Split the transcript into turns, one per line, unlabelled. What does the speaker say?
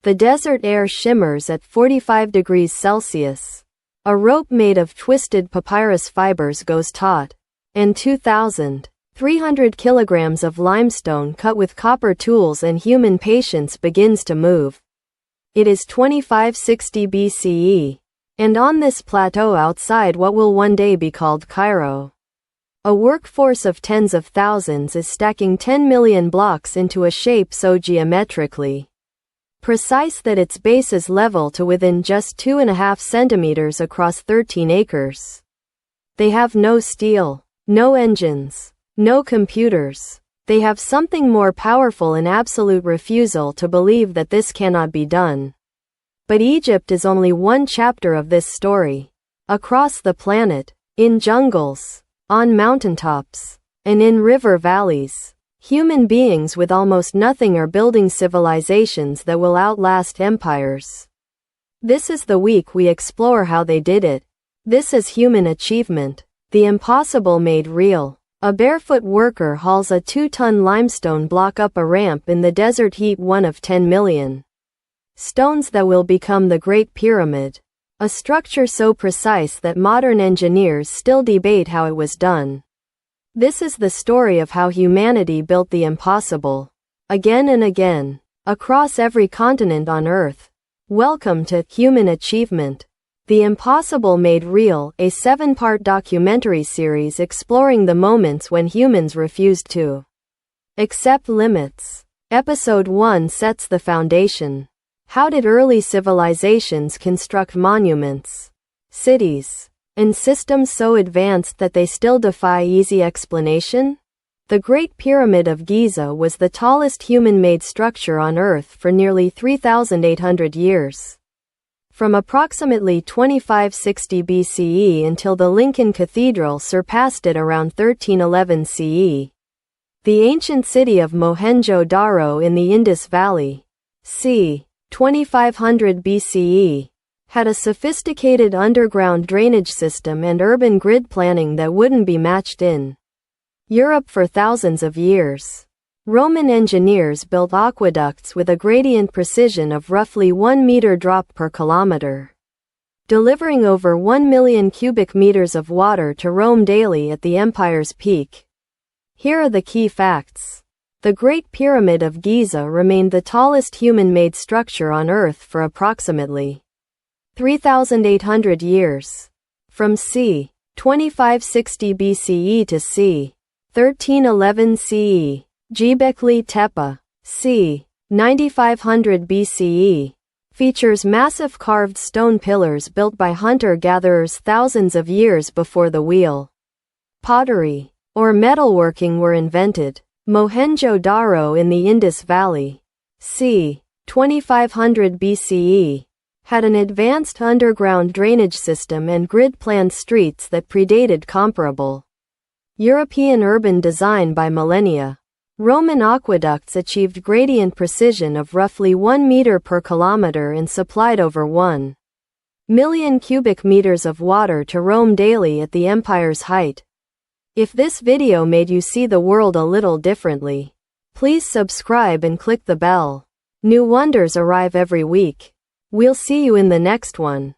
The desert air shimmers at 45 degrees Celsius. A rope made of twisted papyrus fibers goes taut. And 2,300 kilograms of limestone cut with copper tools and human patience begins to move. It is 2560 BCE. And on this plateau outside what will one day be called Cairo, a workforce of tens of thousands is stacking 10 million blocks into a shape so geometrically precise that its base is level to within just 2.5 centimeters across 13 acres. They have no steel, no engines, no computers. They have something more powerful: an absolute refusal to believe that this cannot be done. But Egypt is only one chapter of this story. Across the planet, in jungles, on mountaintops, and in river valleys, human beings with almost nothing are building civilizations that will outlast empires. This is the week we explore how they did it. This is human achievement, the impossible made real. A barefoot worker hauls a 2-ton limestone block up a ramp in the desert heat, one of 10 million stones that will become the Great Pyramid. A structure so precise that modern engineers still debate how it was done. This is the story of how humanity built the impossible. Again and again. Across every continent on Earth. Welcome to Human Achievement. The Impossible Made Real, a 7-part documentary series exploring the moments when humans refused to accept limits. Episode 1 sets the foundation. How did early civilizations construct monuments, cities, and systems so advanced that they still defy easy explanation? The Great Pyramid of Giza was the tallest human-made structure on Earth for nearly 3,800 years. From approximately 2560 BCE until the Lincoln Cathedral surpassed it around 1311 CE. The ancient city of Mohenjo-Daro in the Indus Valley, c. 2500 BCE, had a sophisticated underground drainage system and urban grid planning that wouldn't be matched in Europe for thousands of years. Roman engineers built aqueducts with a gradient precision of roughly 1 meter drop per kilometer, delivering over 1 million cubic meters of water to Rome daily at the empire's peak. Here are the key facts. The Great Pyramid of Giza remained the tallest human-made structure on Earth for approximately 3,800 years. From c. 2560 BCE to c. 1311 CE, Göbekli Tepe, c. 9500 BCE, features massive carved stone pillars built by hunter-gatherers thousands of years before the wheel, pottery, or metalworking were invented. Mohenjo-Daro in the Indus Valley, c. 2500 BCE, had an advanced underground drainage system and grid-planned streets that predated comparable European urban design by millennia. Roman aqueducts achieved gradient precision of roughly 1 meter per kilometer and supplied over 1 million cubic meters of water to Rome daily at the empire's height. If this video made you see the world a little differently, please subscribe and click the bell. New wonders arrive every week. We'll see you in the next one.